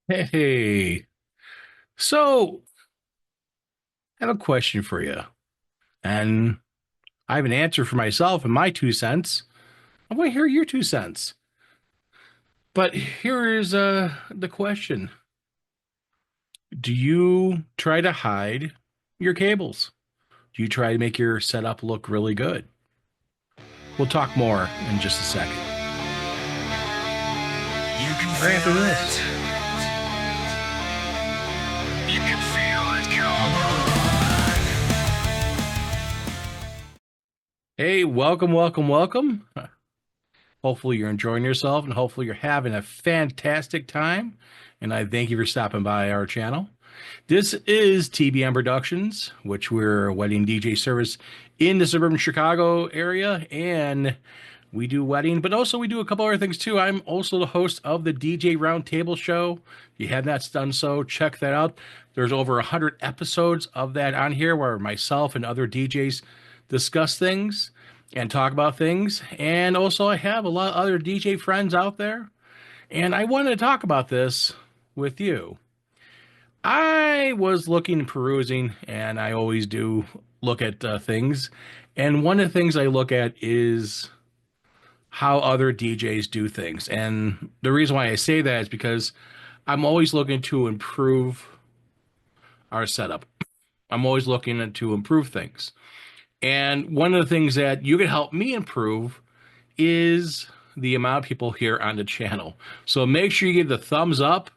Hey, so I have a question for you, and I have an answer for myself and my 2 cents. I want to hear your 2 cents. But here is the question: do you try to hide your cables? Do you try to make your setup look really good? We'll talk more in just a second. You can Right after feel this. it. You can feel it. Come on. Hey, welcome, welcome, welcome. Hopefully you're enjoying yourself and hopefully you're having a fantastic time. And I thank you for stopping by our channel. This is TBM Productions, which we're a wedding DJ service in the suburban Chicago area, and we do wedding, but also we do a couple other things too. I'm also the host of the DJ Roundtable Show. If you have not done so, check that out. There's over 100 episodes of that on here where myself and other DJs discuss things and talk about things. And also, I have a lot of other DJ friends out there, and I wanted to talk about this with you. I was looking and perusing, and I always do look at things. And one of the things I look at is how other DJs do things. And the reason why I say that is because I'm always looking to improve our setup. I'm always looking to improve things. And one of the things that you can help me improve is the amount of people here on the channel. So make sure you give the thumbs up,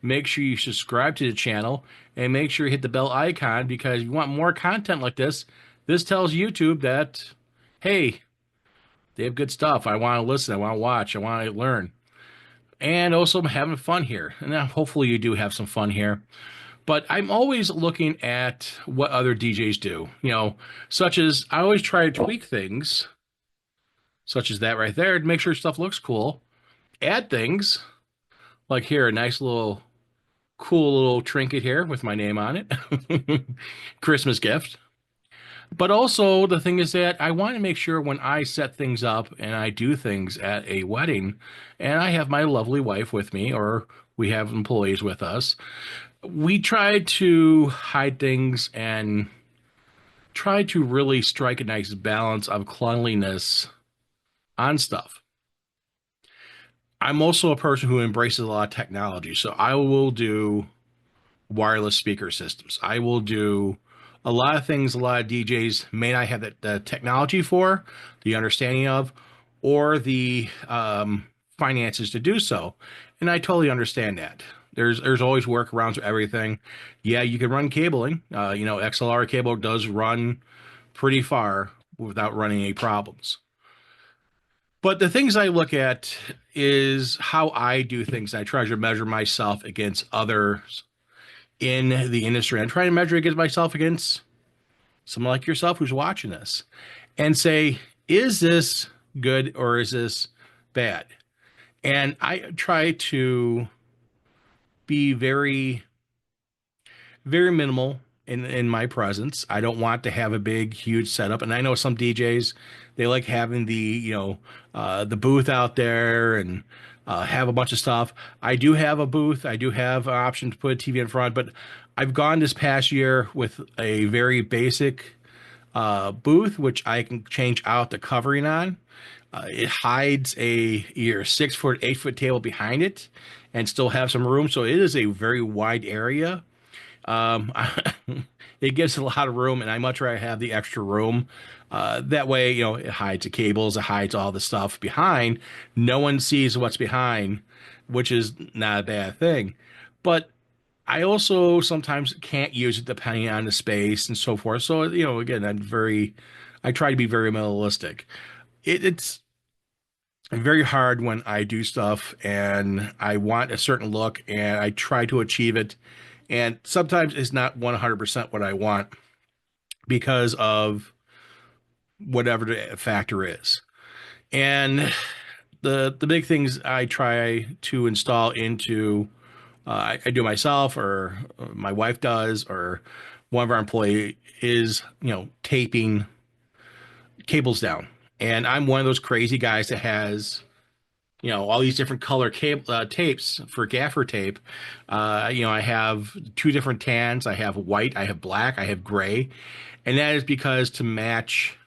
make sure you subscribe to the channel, and make sure you hit the bell icon because you want more content like this. This tells YouTube that, hey, they have good stuff. I want to listen, I want to watch, I want to learn. And also, I'm having fun here. And hopefully, you do have some fun here. But I'm always looking at what other DJs do, such as I always try to tweak things, such as that right there, to make sure stuff looks cool. Add things like here, a nice little cool little trinket here with my name on it. Christmas gift. But also, the thing is that I want to make sure when I set things up and I do things at a wedding, and I have my lovely wife with me, or we have employees with us, we try to hide things and try to really strike a nice balance of cleanliness on stuff. I'm also a person who embraces a lot of technology, so I will do wireless speaker systems. I will do a lot of things a lot of DJs may not have the technology for, the understanding of, or the finances to do so. And I totally understand that. There's always workarounds for everything. Yeah, you can run cabling. XLR cable does run pretty far without running any problems. But the things I look at is how I do things. I try to measure myself against others in the industry. I'm trying to measure against myself against someone like yourself who's watching this and say, is this good or is this bad? And I try to be very, very minimal in my presence. I don't want to have a big, huge setup. And I know some DJs, they like having the booth out there and have a bunch of stuff. I do have a booth. I do have an option to put a TV in front, but I've gone this past year with a very basic booth, which I can change out the covering on. It hides a either 6 foot, 8 foot table behind it and still have some room. So it is a very wide area. Um, it gives a lot of room, and I much rather have the extra room. That way, it hides the cables, it hides all the stuff behind. No one sees what's behind, which is not a bad thing. But I also sometimes can't use it depending on the space and so forth. So, again, I try to be very minimalistic. It's very hard when I do stuff and I want a certain look and I try to achieve it. And sometimes it's not 100% what I want because of whatever the factor is. And the big things I try to install into I do myself or my wife does or one of our employee is taping cables down. And I'm one of those crazy guys that has all these different color tapes for gaffer tape. I have two different tans. I have white, I have black, I have gray, and that is because to match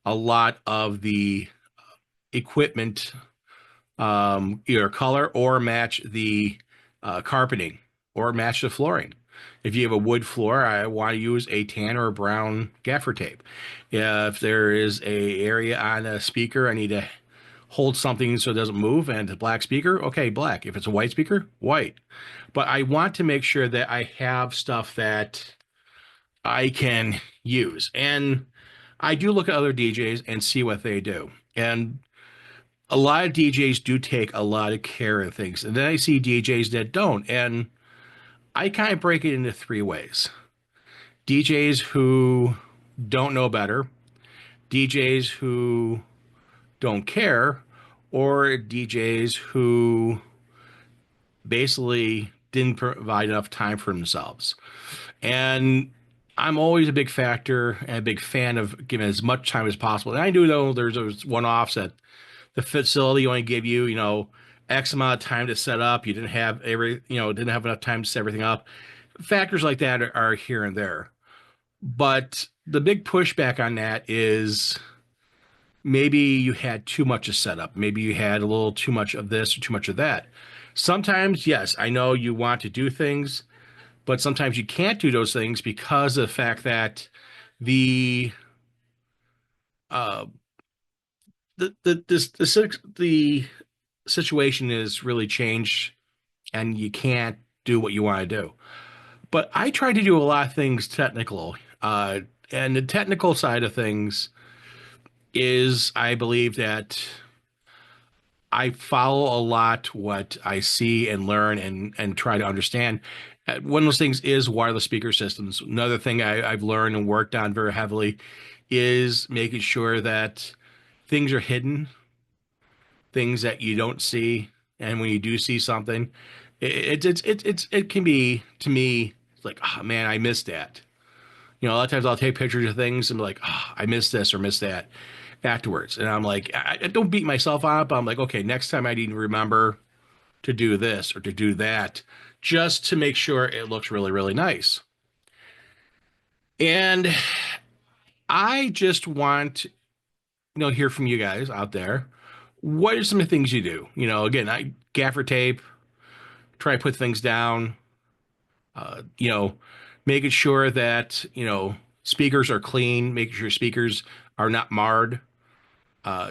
a lot of the equipment, either color or match the carpeting or match the flooring. If you have a wood floor, I want to use a tan or a brown gaffer tape. If there is a area on a speaker, I need to hold something so it doesn't move, and it's a black speaker, okay, black. If it's a white speaker, white. But I want to make sure that I have stuff that I can use. And I do look at other DJs and see what they do. And a lot of DJs do take a lot of care of things. And then I see DJs that don't. And I kind of break it into three ways: DJs who don't know better, DJs who don't care, or DJs who basically didn't provide enough time for themselves. And I'm always a big factor and a big fan of giving as much time as possible. And I do know there's those one-offs that the facility only give you, X amount of time to set up. You didn't have didn't have enough time to set everything up. Factors like that are here and there. But the big pushback on that is maybe you had too much to set up. Maybe you had a little too much of this or too much of that. Sometimes, yes, I know you want to do things, but sometimes you can't do those things because of the fact that the uh the situation is really changed and you can't do what you want to do. But I try to do a lot of things technical. And the technical side of things is I believe that I follow a lot what I see and learn and try to understand. One of those things is wireless speaker systems. Another thing I've learned and worked on very heavily is making sure that things are hidden, things that you don't see, and when you do see something, it can be, to me, it's like, oh man, I missed that. A lot of times I'll take pictures of things and be like, oh, I missed this or missed that afterwards. And I'm like, I don't beat myself up. I'm like, okay, next time I need to remember to do this or to do that just to make sure it looks really, really nice. And I just want, hear from you guys out there. What are some of the things you do? Again, I gaffer tape, try to put things down, uh, you know, making sure that, speakers are clean, making sure speakers are not marred.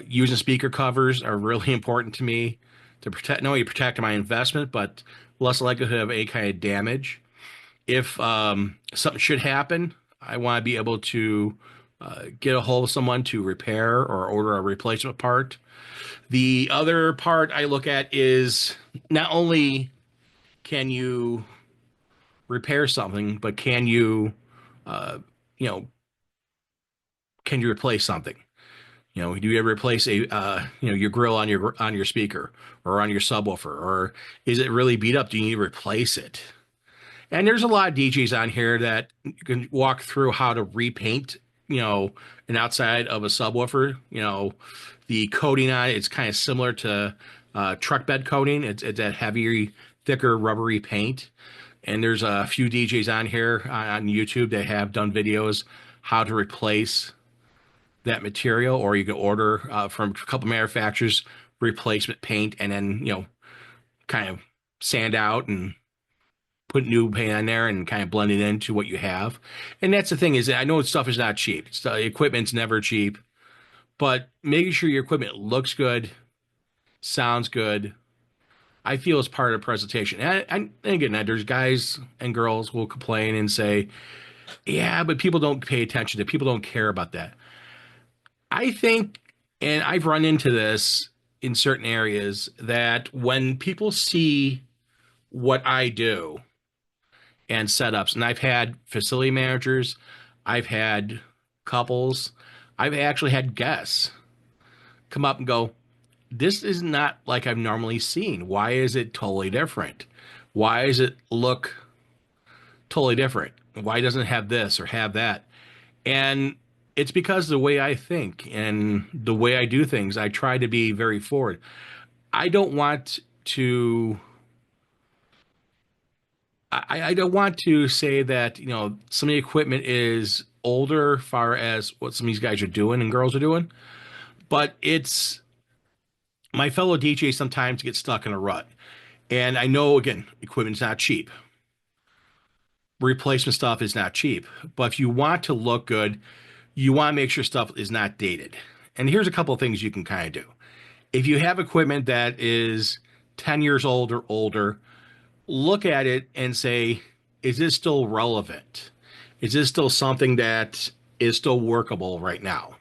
Using speaker covers are really important to me to protect, not only protect my investment, but less likelihood of any kind of damage. If something should happen, I want to be able to get a hold of someone to repair or order a replacement part. The other part I look at is not only can you repair something, but uh, you know, can you replace something? Do you ever replace your grill on your speaker or on your subwoofer, or is it really beat up? Do you need to replace it? And there's a lot of DJs on here that you can walk through how to repaint, an outside of a subwoofer. The coating on it, it's kind of similar to truck bed coating. It's that heavier, thicker, rubbery paint. And there's a few DJs on here on YouTube that have done videos how to replace that material, or you can order from a couple manufacturers replacement paint and then, kind of sand out and put new paint on there and kind of blend it into what you have. And that's the thing, is that I know stuff is not cheap. Equipment's never cheap, but making sure your equipment looks good, sounds good, I feel is part of the presentation. And again, there's guys and girls who will complain and say, yeah, but people don't pay attention to it. People don't care about that. I think, and I've run into this in certain areas, that when people see what I do and setups, and I've had facility managers, I've had couples, I've actually had guests come up and go, this is not like I've normally seen. Why is it totally different? Why does it look totally different? Why doesn't it have this or have that? And it's because the way I think and the way I do things, I try to be very forward. I don't want to I don't want to say that, some of the equipment is older far as what some of these guys are doing and girls are doing, but it's my fellow DJs sometimes get stuck in a rut. And I know again, equipment's not cheap. Replacement stuff is not cheap. But if you want to look good, you want to make sure stuff is not dated. And here's a couple of things you can kind of do. If you have equipment that is 10 years old or older, look at it and say, is this still relevant? Is this still something that is still workable right now?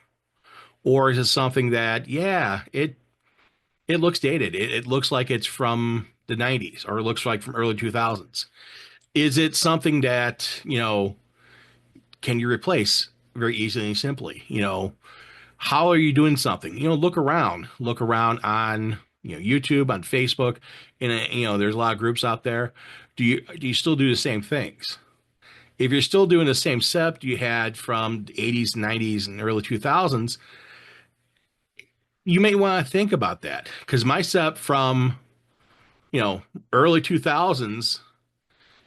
Or is it something that, yeah, it looks dated. It looks like it's from the 90s or it looks like from early 2000s. Is it something that, can you replace very easily and simply? How are you doing something? Look around on, YouTube, on Facebook, and there's a lot of groups out there. Do you still do the same things? If you're still doing the same setup you had from the 80s, 90s, and early 2000s, you may want to think about that because my setup from, early 2000s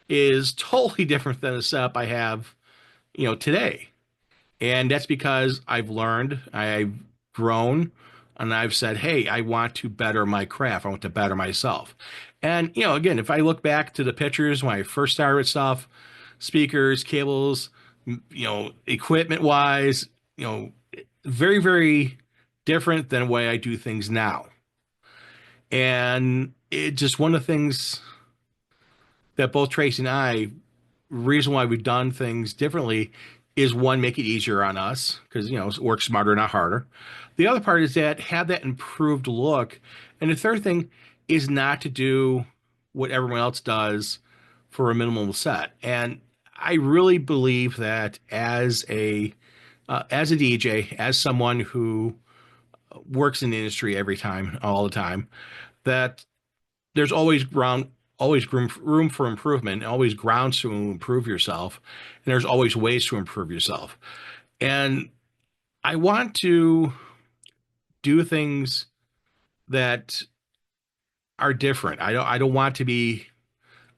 is totally different than the setup I have, today. And that's because I've learned, I've grown, and I've said, hey, I want to better my craft. I want to better myself. And, again, if I look back to the pictures when I first started with stuff, speakers, cables, equipment wise, very, very different than the way I do things now. And it just one of the things that both Tracy and I, reason why we've done things differently is one, make it easier on us because, work smarter, not harder. The other part is that have that improved look. And the third thing is not to do what everyone else does for a minimal set. And I really believe that as a DJ, as someone who works in the industry every time, all the time, that there's always room for improvement, always grounds to improve yourself, and there's always ways to improve yourself. And I want to do things that are different. I don't want to be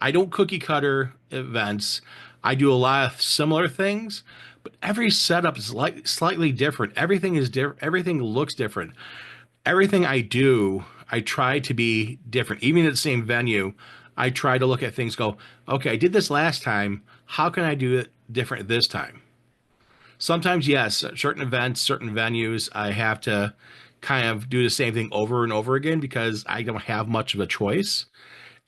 I don't cookie cutter events. I do a lot of similar things, but every setup is like slightly different. Everything is different. Everything looks different. Everything I do, I try to be different. Even at the same venue, I try to look at things, go, okay, I did this last time. How can I do it different this time? Sometimes, yes, certain events, certain venues, I have to kind of do the same thing over and over again because I don't have much of a choice.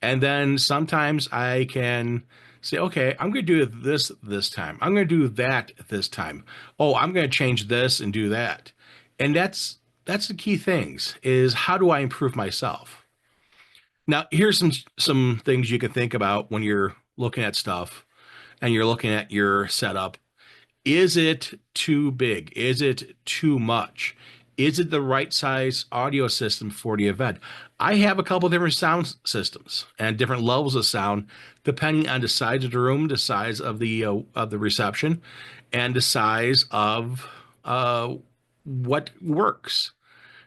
And then sometimes I can say, okay, I'm going to do this time. I'm going to do that this time. Oh, I'm going to change this and do that. And that's the key things is how do I improve myself? Now, here's some things you can think about when you're looking at stuff and you're looking at your setup. Is it too big? Is it too much? Is it the right size audio system for the event? I have a couple different sound systems and different levels of sound, depending on the size of the room, the size of the reception, and the size of what works.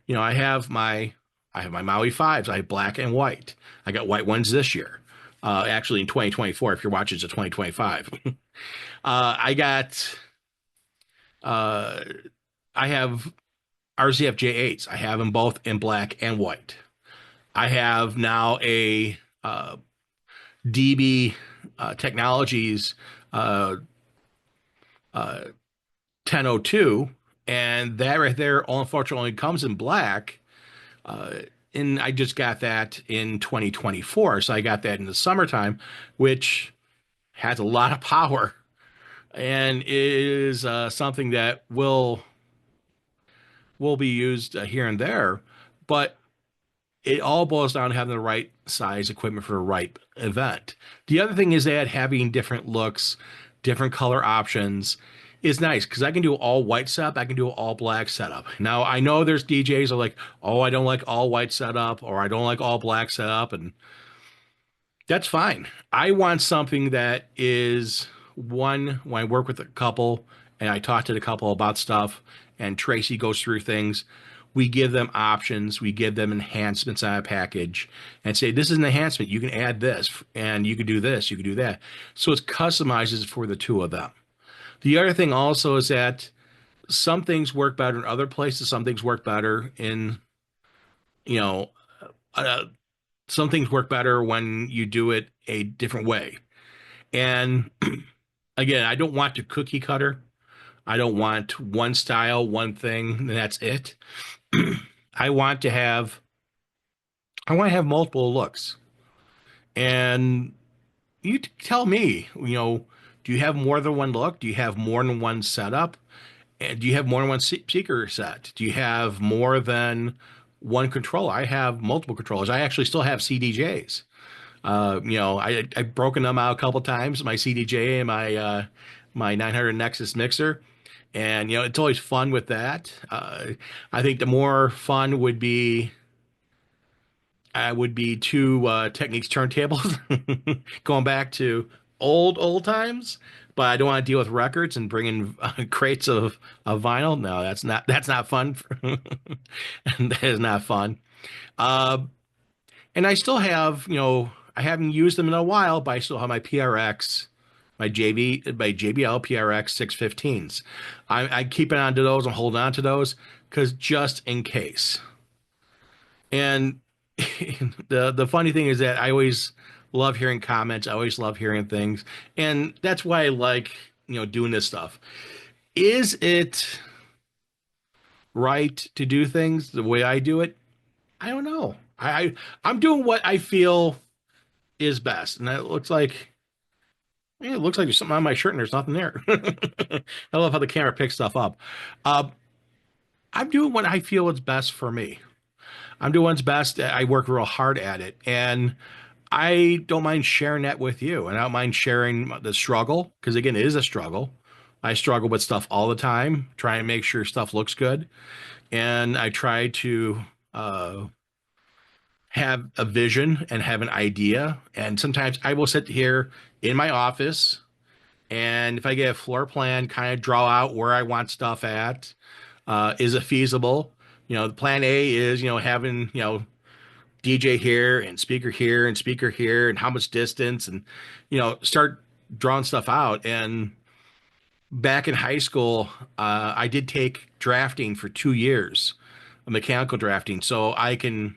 I have my Maui fives. I have black and white. I got white ones this year. Actually, in 2024, if you're watching, it's a 2025. I got. I have RZF J8s. I have them both in black and white. I have now a DB Technologies uh, 1002, and that right there, unfortunately, comes in black. Uh, and I just got that in 2024, so I got that in the summertime, which has a lot of power and is something that will be used here and there. But it all boils down to having the right size equipment for the right event. The other thing is that having different looks, different color options is nice because I can do all white setup, I can do all black setup. Now I know there's DJs are like, oh, I don't like all white setup or I don't like all black setup, and that's fine. I want something that is one when I work with a couple and I talk to the couple about stuff and Tracy goes through things. we give them options, we give them enhancements on a package and say, this is an enhancement. You can add this and you can do this, you can do that. So it customizes for the two of them. The other thing also is that some things work better in other places, some things work better in, you know, uh, some things work better when you do it a different way. And again, I don't want to cookie cutter. I don't want one style, one thing, and that's it. I want to have I want to have multiple looks. And you tell me, do you have more than one look? Do you have more than one setup? And do you have more than one speaker set? Do you have more than one controller? I have multiple controllers. I actually still have CDJs. I've broken them out a couple times, my CDJ and my 900 Nexus mixer. And, it's always fun with that. I think the more fun would be two Techniques turntables, going back to old times. But I don't want to deal with records and bring in crates of vinyl. No, that's not fun. That is not fun. Uh, and I still have, I haven't used them in a while, but I still have my PRX, my JBL PRX 615s. I keep it onto those. I'm holding on to those because just in case. And the funny thing is that I always love hearing comments. I always love hearing things, and that's why I like doing this stuff. Is it right to do things the way I do it? I don't know. I'm doing what I feel is best, and it looks like there's something on my shirt and there's nothing there. I love how the camera picks stuff up. Uh, I'm doing what I feel is best for me. I'm doing what's best. I work real hard at it, and I don't mind sharing that with you. And I don't mind sharing the struggle because, again, it is a struggle. I struggle with stuff all the time, trying to make sure stuff looks good, and I try to have a vision and have an idea. And sometimes I will sit here in my office, and if I get a floor plan, kind of draw out where I want stuff at. Is it feasible? The plan A is, having, DJ here and speaker here and how much distance and, start drawing stuff out. And back in high school, I did take drafting for 2 years, mechanical drafting, so I can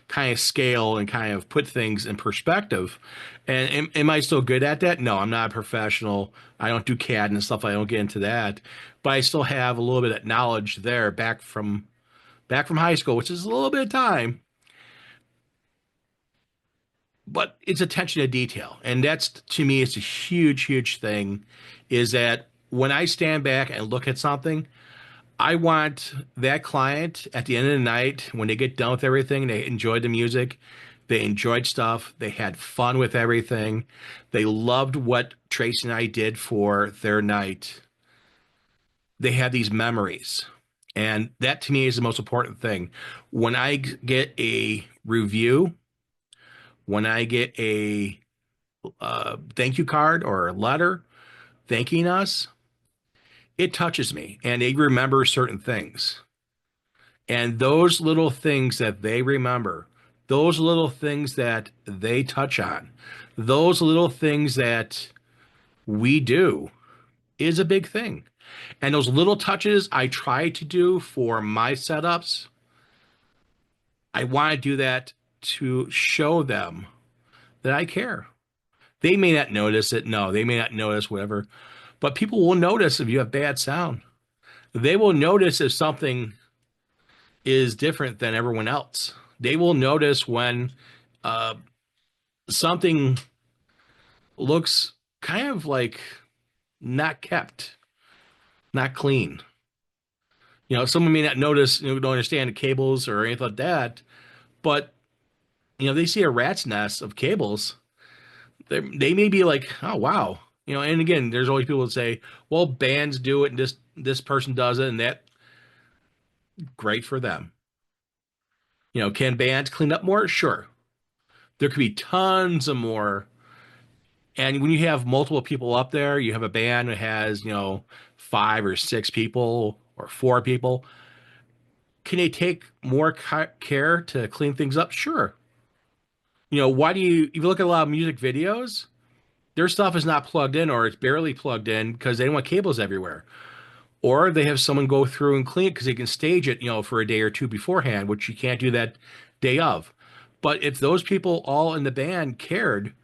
kind of scale and kind of put things in perspective. And am I still good at that? No, I'm not a professional. I don't do CAD and stuff. I don't get into that, but I still have a little bit of knowledge there back from high school, which is a little bit of time, but it's attention to detail. And that's, to me, it's a huge, huge thing, is that when I stand back and look at something, I want that client at the end of the night, when they get done with everything, they enjoyed the music, they enjoyed stuff, they had fun with everything, they loved what Tracy and I did for their night. They have these memories. And that to me is the most important thing. When I get a review, when I get a thank you card or a letter thanking us, it touches me and they remember certain things. And those little things that they remember, those little things that they touch on, those little things that we do is a big thing. And those little touches I try to do for my setups, I want to do that to show them that I care. They may not notice it. No, they may not notice whatever, but people will notice if you have bad sound. They will notice if something is different than everyone else. They will notice when uh, something looks kind of like not kept, not clean. Someone may not notice, don't understand the cables or anything like that, but they see a rat's nest of cables. They may be like, oh wow, And again, there's always people that say, well, bands do it, and this person does it, and that great for them. Can bands clean up more? Sure, there could be tons of more. And when you have multiple people up there, you have a band that has 5 or 6 people or 4 people. Can they take more care to clean things up? Sure. Why do you, if you look at a lot of music videos, their stuff is not plugged in or it's barely plugged in because they don't want cables everywhere. Or they have someone go through and clean it because they can stage it, for a day or two beforehand, which you can't do that day of. But if those people all in the band cared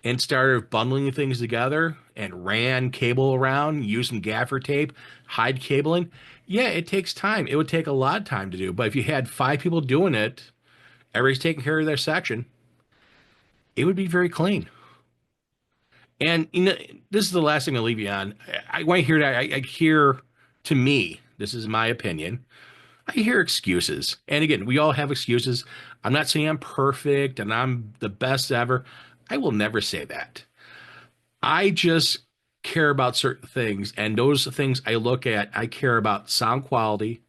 and started bundling things together and ran cable around using gaffer tape, hide cabling, yeah, it takes time. It would take a lot of time to do. But if you had five people doing it, everybody's taking care of their section, it would be very clean. And this is the last thing I'll leave you on. I want to hear that. I hear, to me, this is my opinion. I hear excuses. And again, we all have excuses. I'm not saying I'm perfect and I'm the best ever. I will never say that. I just care about certain things. And those things I look at, I care about sound quality.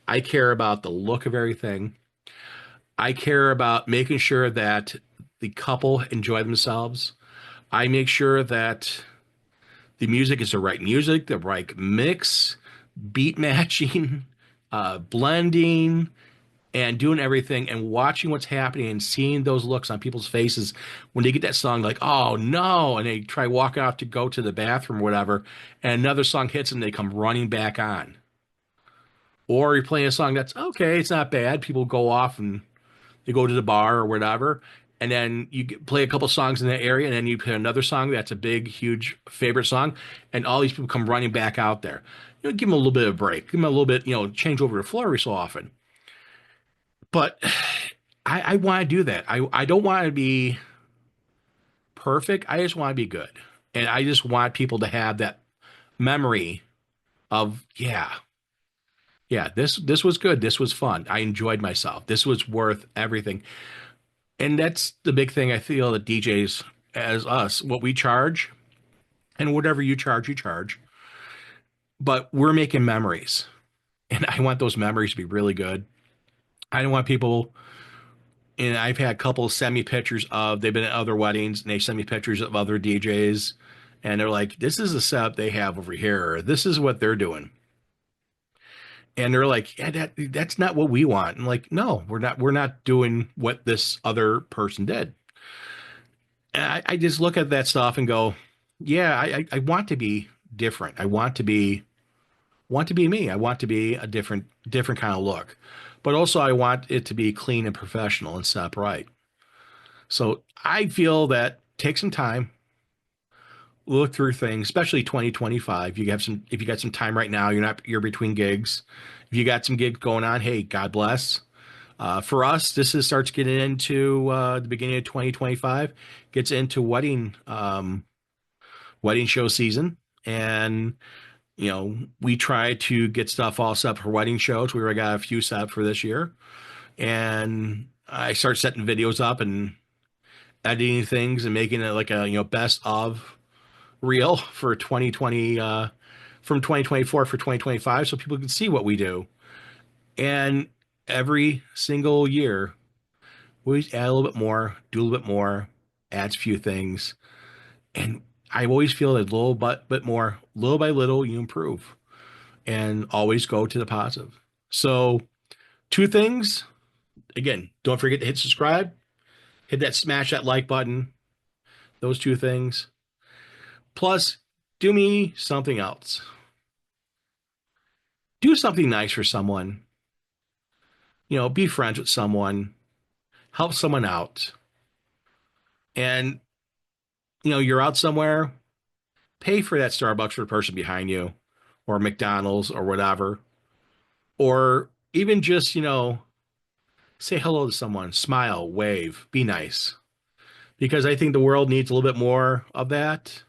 I care about the look of everything. I care about making sure that the couple enjoy themselves. I make sure that the music is the right music, the right mix, beat matching, blending, and doing everything and watching what's happening and seeing those looks on people's faces when they get that song, like, oh no, and they try walking off to go to the bathroom or whatever, and another song hits and they come running back on. Or you're playing a song that's okay, it's not bad. People go off and they go to the bar or whatever, and then you play a couple songs in that area, and then you play another song that's a big, huge favorite song, and all these people come running back out there. Give them a little bit of a break, give them a little bit, change over the floor every so often. But I want to do that. I don't want to be perfect. I just want to be good, and I just want people to have that memory of, yeah, yeah, this was good. This was fun. I enjoyed myself. This was worth everything. And that's the big thing I feel that DJs, as us, what we charge and whatever you charge, you charge. But we're making memories. And I want those memories to be really good. I don't want people, and I've had couples send me pictures of, they've been at other weddings and they send me pictures of other DJs. And they're like, this is the setup they have over here. Or this is what they're doing. And they're like, yeah, that's not what we want. And like, no, we're not doing what this other person did. And I just look at that stuff and go, yeah, I want to be different. I want to be me. I want to be a different kind of look. But also I want it to be clean and professional and set up right. So I feel that take some time, look through things, especially 2025. If you got some time right now, you're between gigs. If you got some gigs going on, hey, God bless. For us, starts getting into the beginning of 2025, gets into wedding show season, and we try to get stuff all set up for wedding shows. We already got a few set up for this year, and I start setting videos up and editing things and making it like a best of reel for 2020 from 2024 for 2025, so people can see what we do. And every single year we add a little bit more, do a little bit more, adds a few things, and I always feel that a bit more, little by little, you improve, and always go to the positive. So, two things. Again, don't forget to hit subscribe, smash that like button. Those two things. Plus, do me something else. Do something nice for someone. Be friends with someone, help someone out. And, you're out somewhere, pay for that Starbucks for the person behind you, or McDonald's or whatever. Or even just, say hello to someone, smile, wave, be nice. Because I think the world needs a little bit more of that,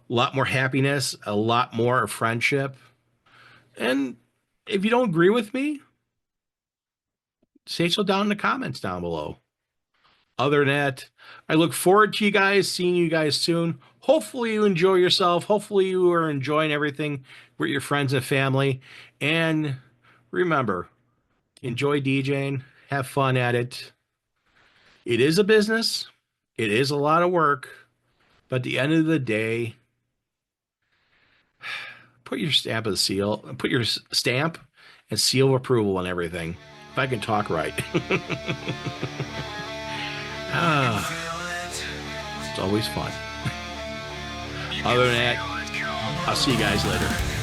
a lot more happiness, a lot more friendship. And if you don't agree with me, say so down in the comments down below. Other than that, I look forward to seeing you guys soon. Hopefully you enjoy yourself. Hopefully you are enjoying everything with your friends and family. And remember, enjoy DJing, have fun at it. It is a business. It is a lot of work. But at the end of the day, put your stamp and seal of approval and everything. If I can talk right. It's always fun. Other than that, I'll see you guys later.